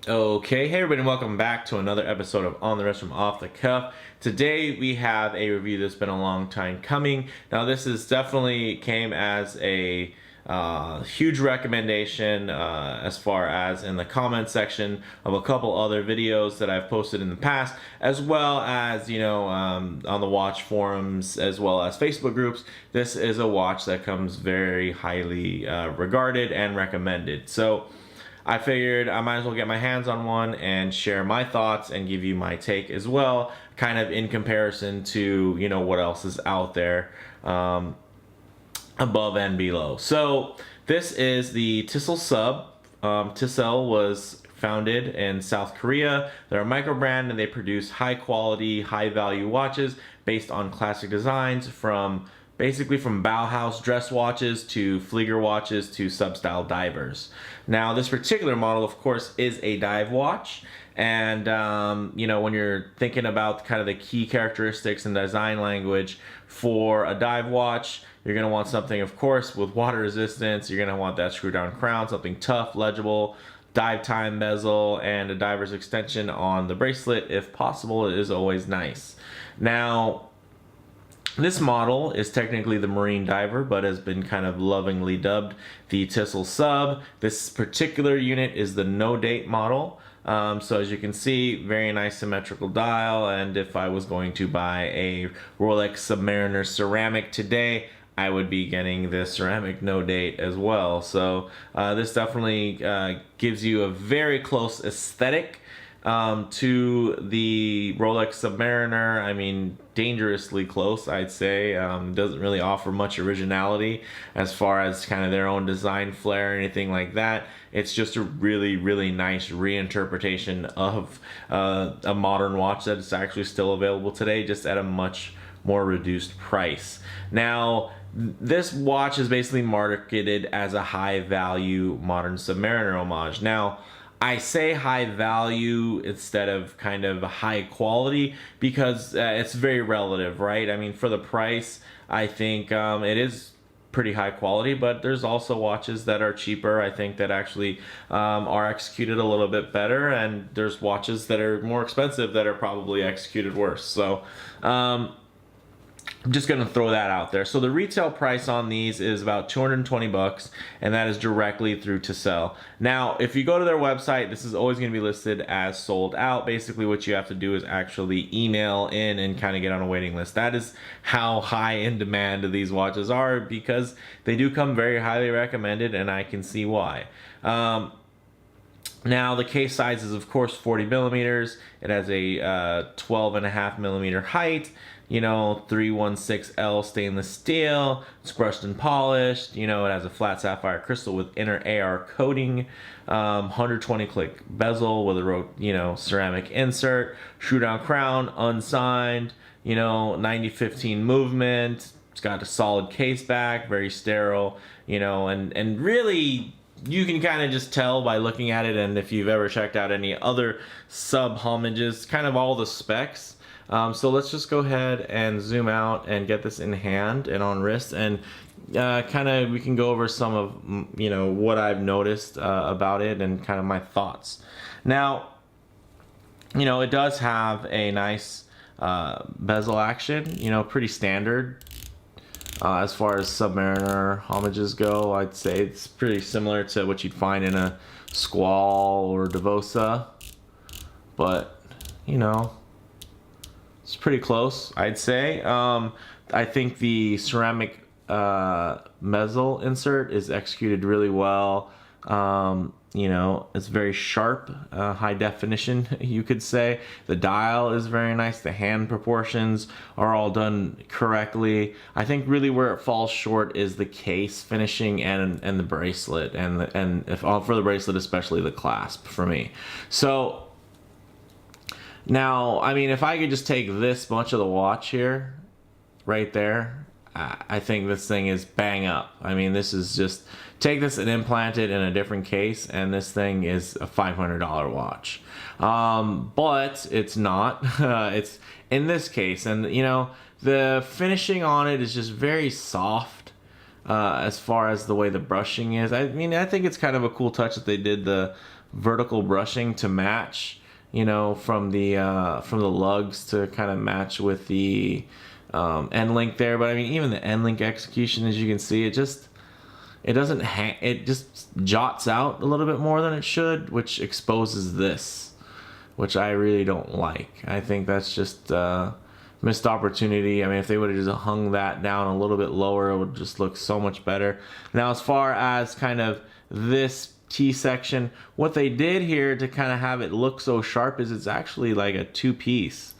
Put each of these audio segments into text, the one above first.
Okay, hey everybody, and welcome back to another episode of On the Rest from Off the Cuff. Today we have a review that's been a long time coming. Now this is definitely came as a huge recommendation as far as in the comment section of a couple other videos that I've posted in the past, as well as, on the watch forums, as well as Facebook groups. This is a watch that comes very highly regarded and recommended. So I figured I might as well get my hands on one and share my thoughts and give you my take as well, kind of in comparison to, what else is out there above and below. So this is the Tissel Sub. Tisell was founded in South Korea. They're a micro brand and they produce high quality, high value watches based on classic designs basically from Bauhaus dress watches to Flieger watches to sub-style divers. Now this particular model, of course, is a dive watch. And, when you're thinking about kind of the key characteristics and design language for a dive watch, you're going to want something, of course, with water resistance. You're going to want that screw down crown, something tough, legible, dive time bezel, and a diver's extension on the bracelet. If possible, it is always nice. Now, this model is technically the marine diver, but has been kind of lovingly dubbed the Tissel Sub. This particular unit is the no-date model. So as you can see, very nice symmetrical dial, and if I was going to buy a Rolex Submariner ceramic today, I would be getting the ceramic no-date as well. So this definitely gives you a very close aesthetic to the Rolex Submariner. I mean, dangerously close, I'd say. Doesn't really offer much originality as far as kind of their own design flair or anything like that. It's just a really, really nice reinterpretation of a modern watch that is actually still available today, just at a much more reduced price. Now, this watch is basically marketed as a high-value modern Submariner homage. Now, I say high value instead of kind of high quality because it's very relative, right? I mean, for the price, I think it is pretty high quality, but there's also watches that are cheaper, I think, that actually are executed a little bit better, and there's watches that are more expensive that are probably executed worse. So I'm just going to throw that out there. So the retail price on these is about 220 bucks, and that is directly through Tisell. Now, if you go to their website, this is always going to be listed as sold out. Basically, what you have to do is actually email in and kind of get on a waiting list. That is how high in demand these watches are, because they do come very highly recommended, and I can see why. Now, the case size is, of course, 40 millimeters. It has a 12.5 millimeter height. 316L stainless steel. It's brushed and polished. It has a flat sapphire crystal with inner AR coating. 120 click bezel with a ceramic insert. Screw down crown, unsigned. 90-15 movement. It's got a solid case back, very sterile. And really, you can kind of just tell by looking at it, and if you've ever checked out any other sub-homages, kind of all the specs. So let's just go ahead and zoom out and get this in hand and on wrist, and we can go over some of what I've noticed about it and kind of my thoughts. Now, it does have a nice bezel action, pretty standard. As far as Submariner homages go, I'd say it's pretty similar to what you'd find in a Squall or Devosa, but it's pretty close, I'd say. I think the ceramic bezel insert is executed really well. It's very sharp, high definition, you could say. The dial is very nice. The hand proportions are all done correctly. I think really where it falls short is the case finishing and the bracelet, and for the bracelet especially the clasp for me. So now, I mean, if I could just take this much of the watch here, right there, I think this thing is bang up. I mean, this is just, take this and implant it in a different case, and this thing is a $500 watch. But it's not. It's in this case, and the finishing on it is just very soft. As far as the way the brushing is, I mean, I think it's kind of a cool touch that they did the vertical brushing to match, you know, from the lugs to kind of match with the end link there. But I mean, even the end link execution, as you can see, it doesn't hang, it just jots out a little bit more than it should, which exposes this, which I really don't like. I think that's just missed opportunity. I mean, if they would have just hung that down a little bit lower, it would just look so much better. Now, as far as kind of this T section, what they did here to kind of have it look so sharp is it's actually like a two-piece.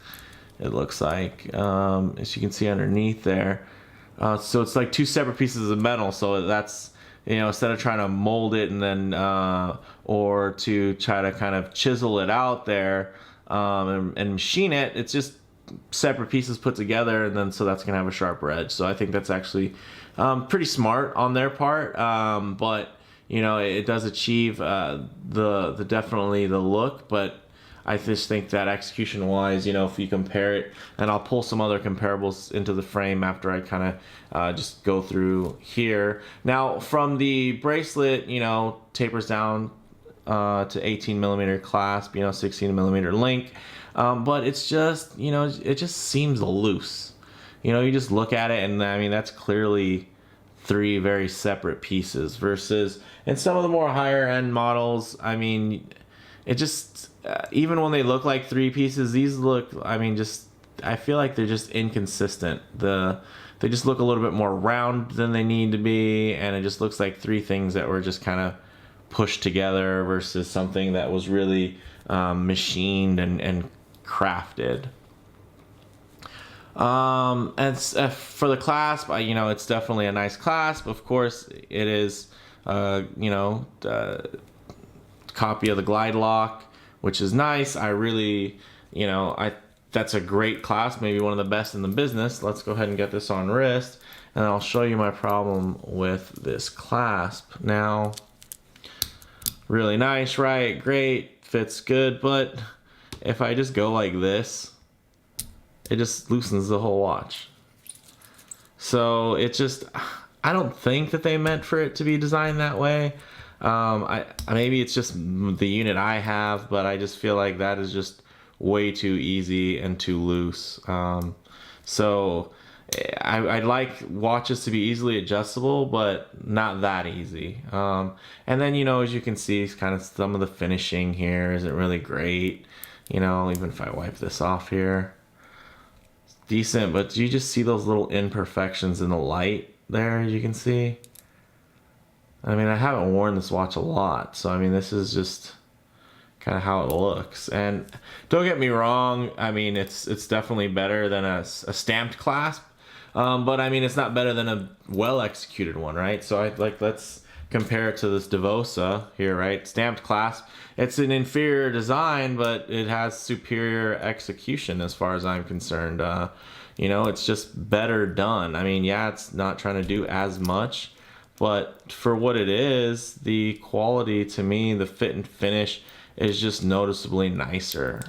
It looks like, as you can see underneath there. So it's like two separate pieces of metal. So that's, you know, instead of trying to mold it and then, or to try to kind of chisel it out there and machine it, it's just separate pieces put together, and then so that's gonna have a sharper edge. So I think that's actually pretty smart on their part, but you know, it does achieve the definitely the look. But I just think that execution wise, you know, if you compare it, and I'll pull some other comparables into the frame after I kind of just go through here. Now from the bracelet, you know, tapers down to 18mm clasp, you know, 16mm link. But it's just, you know, it just seems loose. You know, you just look at it and I mean, that's clearly three very separate pieces versus in some of the more higher end models, I mean, it just, even when they look like three pieces, these look, I mean, just, I feel like they're just inconsistent. They just look a little bit more round than they need to be, and it just looks like three things that were just kind of pushed together versus something that was really machined and crafted. And for the clasp, you know, it's definitely a nice clasp. Of course, it is, you know, copy of the glide lock, which is nice. I really, you know, that's a great clasp, maybe one of the best in the business. Let's go ahead and get this on wrist, and I'll show you my problem with this clasp. Now, really nice, right? Great, fits good, but if I just go like this, it just loosens the whole watch. So it just, I don't think that they meant for it to be designed that way. Maybe it's just the unit I have, but I just feel like that is just way too easy and too loose. So I'd like watches to be easily adjustable, but not that easy. And then, you know, as you can see, kind of some of the finishing here isn't really great. You know, even if I wipe this off here, it's decent, but you just see those little imperfections in the light there, you can see. I mean, I haven't worn this watch a lot, so I mean, this is just kind of how it looks. And don't get me wrong, I mean, it's definitely better than a stamped clasp, but I mean, it's not better than a well executed one, right? So let's compare it to this Devosa here, right? Stamped clasp. It's an inferior design, but it has superior execution as far as I'm concerned. You know, it's just better done. I mean, yeah, it's not trying to do as much, but for what it is, the quality to me, the fit and finish is just noticeably nicer.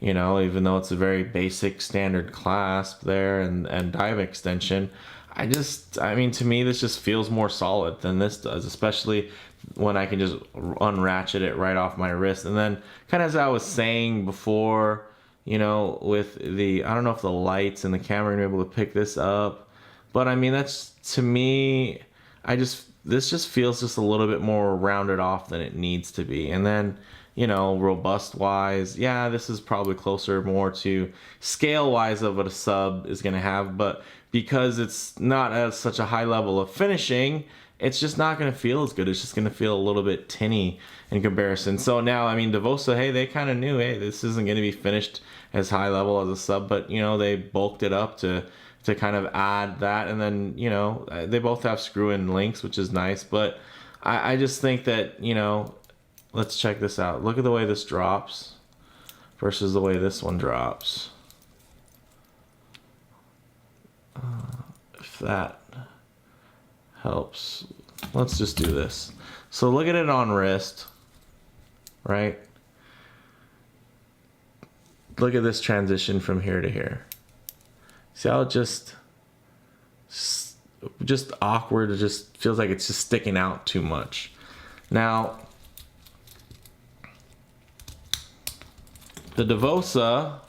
You know, even though it's a very basic standard clasp there and dive extension, I mean, to me, this just feels more solid than this does, especially when I can just unratchet it right off my wrist. And then kind of as I was saying before, you know, with the, I don't know if the lights and the camera are gonna be able to pick this up, but I mean, that's, to me, this just feels just a little bit more rounded off than it needs to be. And then, you know, robust wise, yeah, this is probably closer more to scale wise of what a sub is going to have, but because it's not at such a high level of finishing, it's just not going to feel as good. It's just going to feel a little bit tinny in comparison. So now, I mean, Devosa, hey, they kind of knew, hey, this isn't going to be finished as high level as a sub, but, you know, they bulked it up to kind of add that. And then, you know, they both have screw-in links, which is nice, but I just think that, you know, let's check this out. Look at the way this drops versus the way this one drops. If that helps, let's just do this. So look at it on wrist, right? Look at this transition from here to here. See how it just awkward. It just feels like it's just sticking out too much. Now, The Devosa,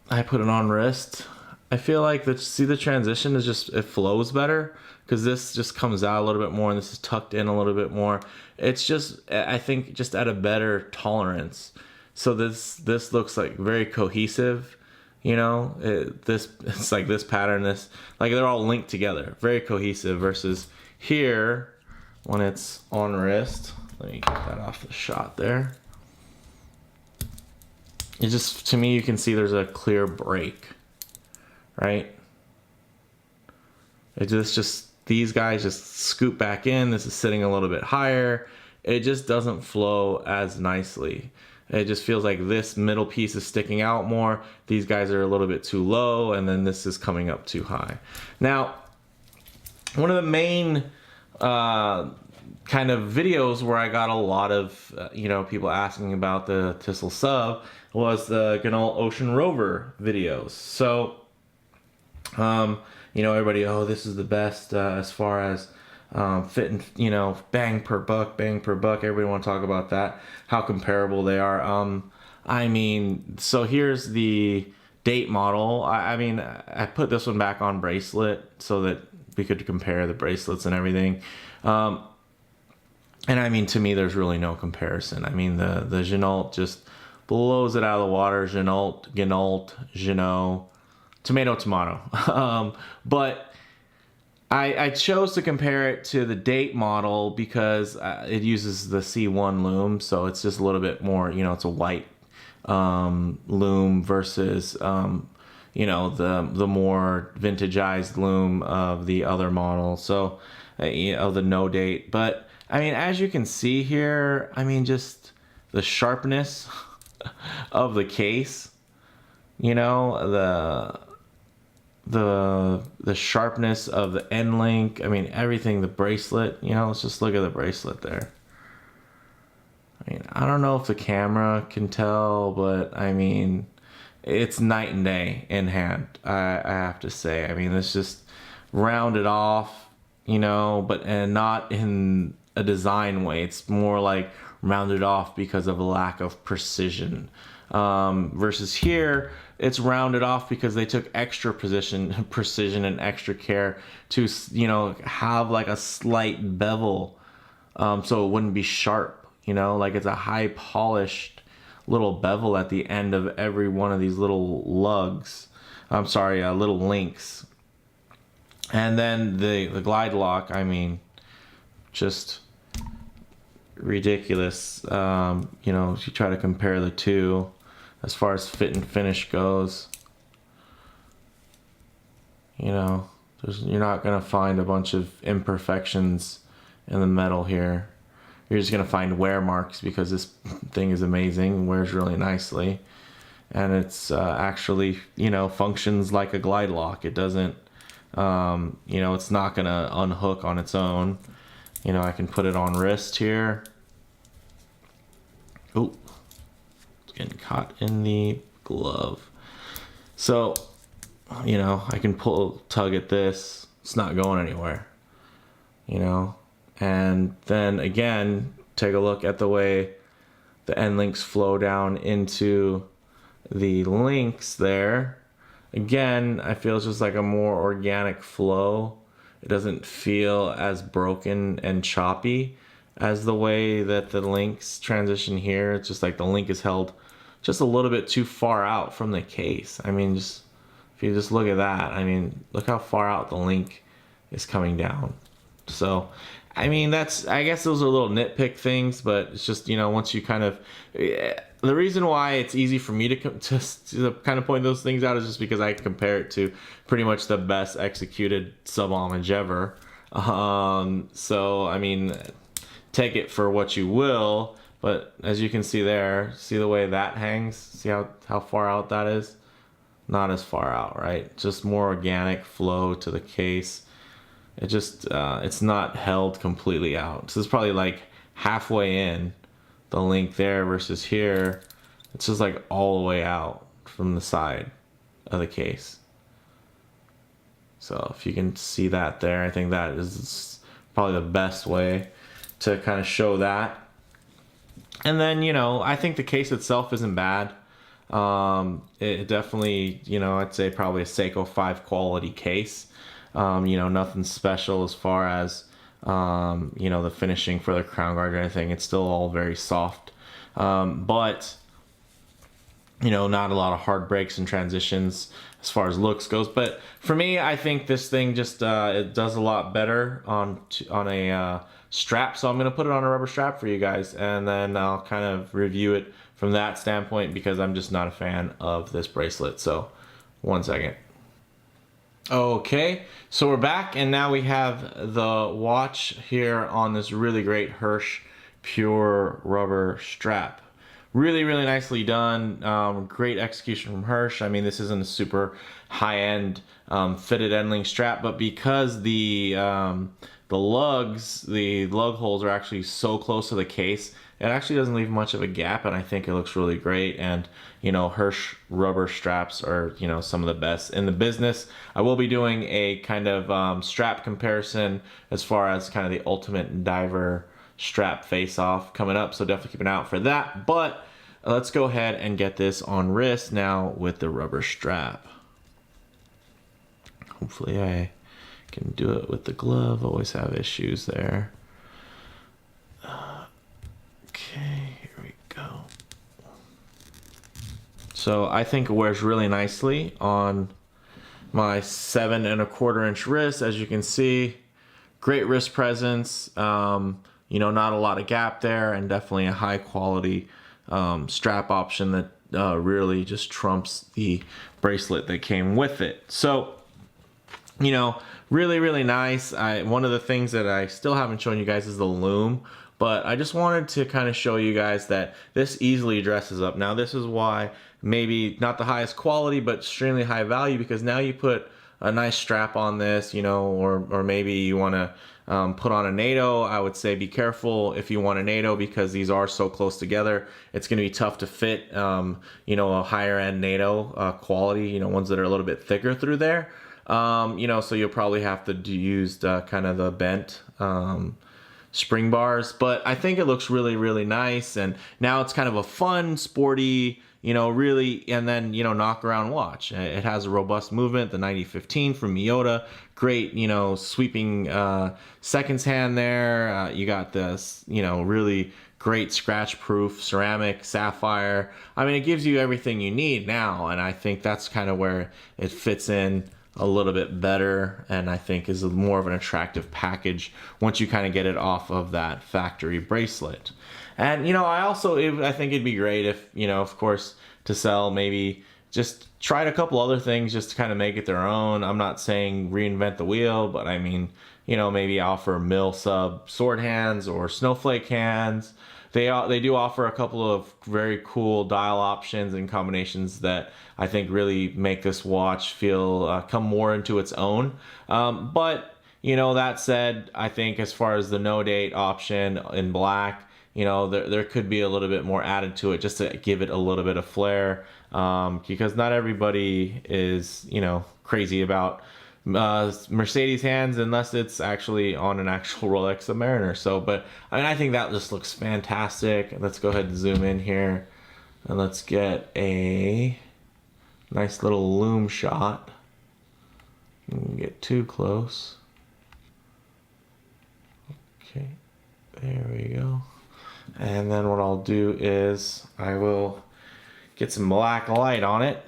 I put it on wrist. I feel like see the transition is just, it flows better because this just comes out a little bit more and this is tucked in a little bit more. It's just, I think, just at a better tolerance. So this looks like very cohesive, you know. It's like this pattern, this, like they're all linked together, very cohesive, versus here when it's on wrist. Let me get that off the shot there. It just, to me, you can see there's a clear break, right? It's just these guys just scoop back in. This is sitting a little bit higher. It just doesn't flow as nicely. It just feels like this middle piece is sticking out more. These guys are a little bit too low, and then this is coming up too high. Now, one of the main kind of videos where I got a lot of people asking about the Tissel Sub was the Ginault Ocean-Rover videos. So everybody, oh, this is the best as far as fit and bang per buck. Everybody want to talk about that, how comparable they are. I mean, so here's the date model. I put this one back on bracelet so that we could compare the bracelets and everything. And I mean, to me, there's really no comparison. I mean, the Ginault just blows it out of the water. Ginault, tomato. But I chose to compare it to the date model because it uses the C1 loom, so it's just a little bit more, it's a white loom versus the more vintageized loom of the other model. So the no date. But I mean, as you can see here, I mean, just the sharpness of the case, the sharpness of the end link. I mean, everything, the bracelet, let's just look at the bracelet there. I mean, I don't know if the camera can tell, but I mean, it's night and day in hand, I have to say. I mean, it's just rounded off, and not in a design way. It's more like rounded off because of a lack of precision. Versus here, it's rounded off because they took extra precision and extra care to, have like a slight bevel, so it wouldn't be sharp, like it's a high polished little bevel at the end of every one of these little lugs. Little links. And then the glide lock, I mean, just ridiculous. If you try to compare the two as far as fit and finish goes, you're not going to find a bunch of imperfections in the metal here. You're just going to find wear marks because this thing is amazing, wears really nicely, and it's actually, functions like a glide lock. It doesn't, it's not going to unhook on its own. I can put it on wrist here. Oh, it's getting caught in the glove. So, I can tug at this. It's not going anywhere, And then again, take a look at the way the end links flow down into the links there. Again, I feel it's just like a more organic flow. It doesn't feel as broken and choppy as the way that the links transition here. It's just like the link is held just a little bit too far out from the case. I mean, if you just look at that, I mean, look how far out the link is coming down. So, I mean, I guess those are little nitpick things, but it's just, once you kind of, the reason why it's easy for me to kind of point those things out is just because I compare it to pretty much the best executed sub-homage ever. So, I mean, take it for what you will, but as you can see there, see the way that hangs? See how far out that is? Not as far out, right? Just more organic flow to the case. It just, it's not held completely out. So it's probably like halfway in the link there versus here. It's just like all the way out from the side of the case. So if you can see that there, I think that is probably the best way to kind of show that. And then, you know, I think the case itself isn't bad. It definitely, you know, I'd say probably a Seiko 5 quality case. You know, nothing special as far as, you know, the finishing for the crown guard or anything. It's still all very soft. But, you know, not a lot of hard breaks and transitions as far as looks goes. But for me, I think this thing just, it does a lot better on a strap. So I'm going to put it on a rubber strap for you guys, and then I'll kind of review it from that standpoint, because I'm just not a fan of this bracelet. So 1 second. Okay, so we're back, and now we have the watch here on this really great Hirsch pure rubber strap. Really, really nicely done. Great execution from Hirsch. I mean, this isn't a super high-end fitted end-link strap, but because the lug holes are actually so close to the case, it actually doesn't leave much of a gap, and I think it looks really great. And, you know, Hirsch rubber straps are, you know, some of the best in the business. I will be doing a kind of strap comparison as far as kind of the ultimate diver strap face-off coming up, so definitely keep an eye out for that. But let's go ahead and get this on wrist now with the rubber strap. Hopefully I can do it with the glove. Always have issues there. Okay, here we go. So I think it wears really nicely on my 7 1/4 inch wrist. As you can see, great wrist presence. You know, not a lot of gap there, and definitely a high quality strap option that really just trumps the bracelet that came with it. So, you know, really, really nice. One of the things that I still haven't shown you guys is the loom, but I just wanted to kind of show you guys that this easily dresses up. Now, this is why maybe not the highest quality, but extremely high value, because now you put a nice strap on this, you know, or maybe you want to put on a NATO. I would say be careful if you want a NATO, because these are so close together. It's going to be tough to fit, you know, a higher end NATO quality, you know, ones that are a little bit thicker through there. You know, so you'll probably have to use kind of the bent spring bars, but I think it looks really, really nice. And now it's kind of a fun, sporty, you know, really, and then, you know, knock around watch. It has a robust movement, the 9015 from Miyota. Great, you know, sweeping seconds hand there. You got this, you know, really great scratch proof ceramic sapphire. I mean, it gives you everything you need now, and I think that's kind of where it fits in a little bit better, and I think is more of an attractive package once you kind of get it off of that factory bracelet. And, you know, I think it'd be great if, you know, of course, Tisell maybe just tried a couple other things just to kind of make it their own. I'm not saying reinvent the wheel, but I mean, you know, maybe offer mill sub sword hands or snowflake hands. They do offer a couple of very cool dial options and combinations that I think really make this watch feel come more into its own. But, you know, that said, I think as far as the no date option in black, you know, there could be a little bit more added to it just to give it a little bit of flair, because not everybody is, you know, crazy about Mercedes hands unless it's actually on an actual Rolex Submariner. So, but I mean, I think that just looks fantastic. Let's go ahead and zoom in here, and let's get a nice little loom shot. You can get too close. Okay, there we go. And then what I'll do is I will get some black light on it.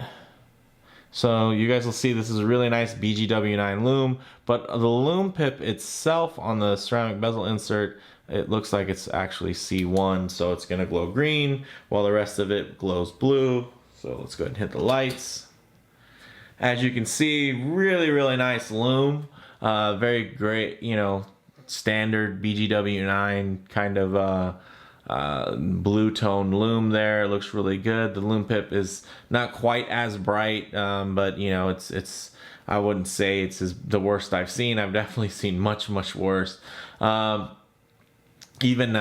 So you guys will see this is a really nice BGW9 loom, but the loom pip itself on the ceramic bezel insert, it looks like it's actually C1, so it's gonna glow green while the rest of it glows blue. So let's go ahead and hit the lights. As you can see, really, really nice loom. Very great, you know, standard BGW9 kind of blue tone loom there. It looks really good. The loom pip is not quite as bright, but you know, it's I wouldn't say it's the worst I've seen. I've definitely seen much worse, even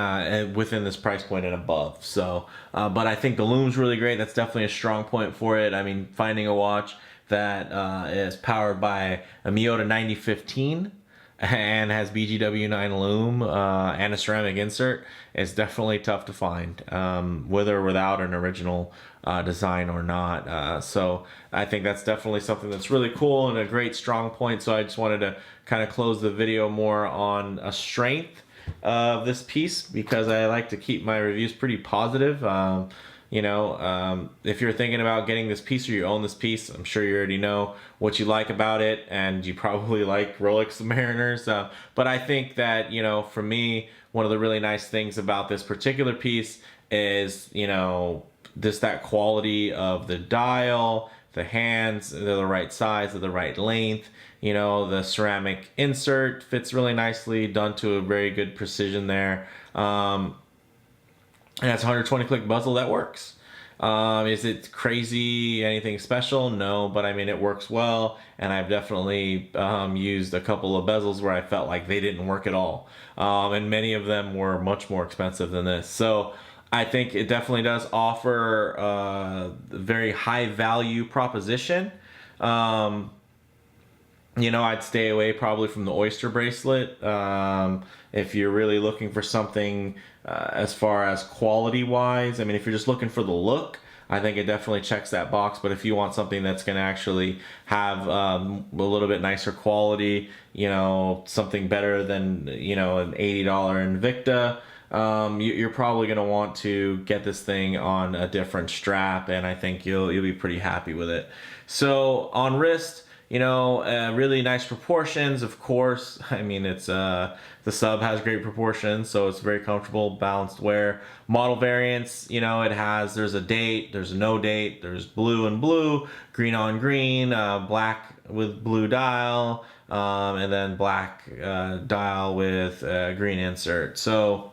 within this price point and above. So but I think the loom's really great. That's definitely a strong point for it. I mean, finding a watch that is powered by a Miyota 9015 and has BGW9 loom and a ceramic insert, it's definitely tough to find, with or without an original design or not. So I think that's definitely something that's really cool and a great strong point. So I just wanted to kind of close the video more on a strength of this piece, because I like to keep my reviews pretty positive. If you're thinking about getting this piece or you own this piece, I'm sure you already know what you like about it, and you probably like Rolex Submariners. But I think that, for me, one of the really nice things about this particular piece is, that quality of the dial, the hands, they're the right size, they're the right length. The ceramic insert fits really nicely, done to a very good precision there. And that's 120 click bezel that works. Is it crazy, anything special? No, but I mean, it works well. And I've definitely used a couple of bezels where I felt like they didn't work at all. And many of them were much more expensive than this. So I think it definitely does offer a very high value proposition. I'd stay away probably from the oyster bracelet. If you're really looking for something as far as quality wise, I mean, if you're just looking for the look, I think it definitely checks that box. But if you want something that's going to actually have a little bit nicer quality, something better than, an $80 Invicta, you're probably going to want to get this thing on a different strap, and I think you'll be pretty happy with it. So on wrist, really nice proportions, of course. I mean, it's the Sub has great proportions, so it's very comfortable, balanced wear. Model variants, there's a date, there's a no date, there's blue and blue, green on green, black with blue dial, and then black dial with green insert. So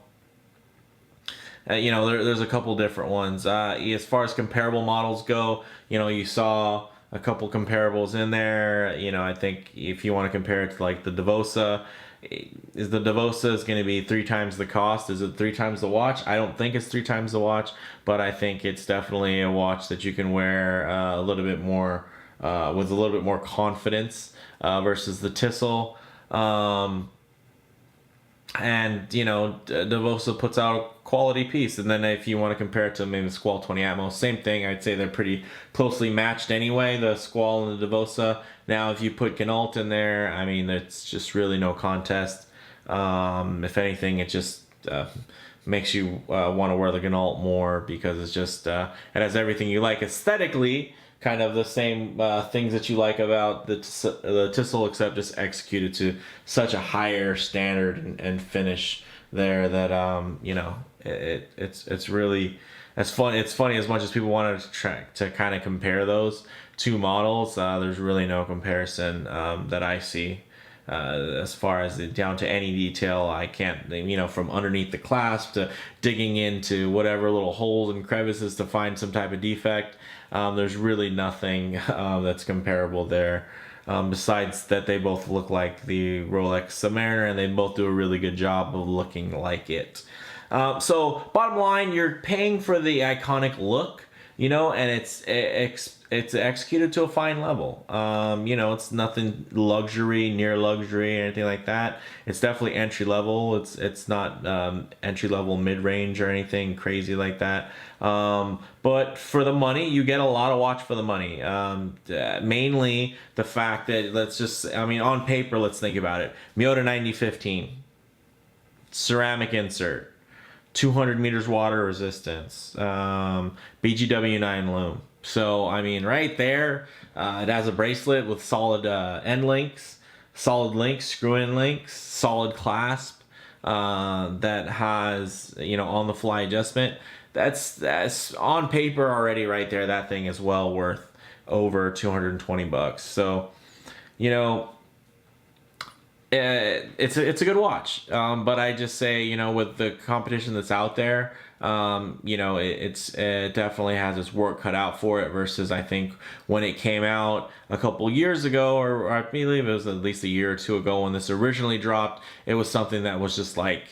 there's a couple different ones. As far as comparable models go, you saw a couple comparables in there. I think if you want to compare it to like the Devosa, is going to be 3 times the cost? Is it 3 times the watch? I don't think it's 3 times the watch, but I think it's definitely a watch that you can wear a little bit more with a little bit more confidence versus the Tissel. Devosa puts out a quality piece. And then if you want to compare it to maybe the Squall 20 Atmos, same thing. I'd say they're pretty closely matched anyway, the Squall and the Devosa. Now, if you put Ginault in there, I mean, it's just really no contest. If anything, it just makes you want to wear the Ginault more, because it's just, it has everything you like aesthetically, kind of the same things that you like about the Tissel, except just executed to such a higher standard and finish there that it's really, it's funny as much as people wanted to kind of compare those two models. There's really no comparison that I see as far as down to any detail. I can't, from underneath the clasp to digging into whatever little holes and crevices to find some type of defect. There's really nothing that's comparable there. Besides that, they both look like the Rolex Submariner, and they both do a really good job of looking like it. So bottom line, you're paying for the iconic look, and it's executed to a fine level. It's nothing near luxury or anything like that. It's definitely entry level. It's not entry level, mid range or anything crazy like that. But for the money, you get a lot of watch for the money. Mainly the fact that on paper, let's think about it. Miyota 9015, ceramic insert, 200 meters water resistance, BGW9 loom. So, I mean, right there, it has a bracelet with solid end links, solid links, screw-in links, solid clasp, that has, on-the-fly adjustment. That's on paper already right there. That thing is well worth over $220. So, it's a good watch. But I just say, with the competition that's out there, it definitely has its work cut out for it, versus I think when it came out a couple years ago, or I believe it was at least a year or two ago when this originally dropped, it was something that was just like,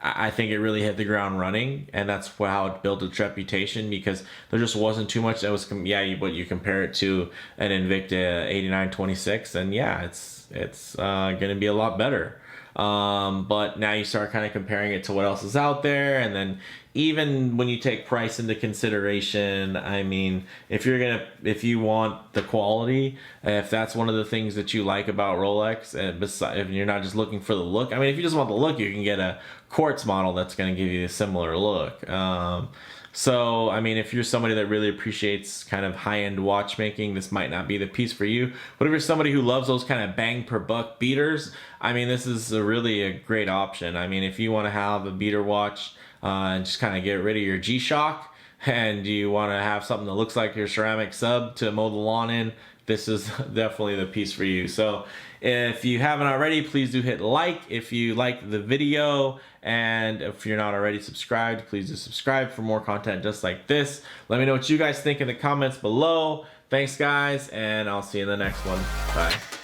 I think it really hit the ground running, and that's how it built its reputation, because there just wasn't too much that was, but you compare it to an Invicta 8926, and yeah, it's gonna be a lot better. But now you start kind of comparing it to what else is out there, and then even when you take price into consideration, I mean, if you want the quality, if that's one of the things that you like about Rolex, and if you're not just looking for the look, I mean, if you just want the look, you can get a quartz model that's going to give you a similar look. So, I mean, if you're somebody that really appreciates kind of high-end watchmaking, this might not be the piece for you. But if you're somebody who loves those kind of bang per buck beaters, I mean, this is really a great option. I mean, if you want to have a beater watch and just kind of get rid of your G-Shock, and you want to have something that looks like your ceramic sub to mow the lawn in, this is definitely the piece for you. So if you haven't already, please do hit like if you like the video, and if you're not already subscribed, please do subscribe for more content just like this. Let me know what you guys think in the comments below. Thanks guys, and I'll see you in the next one. Bye.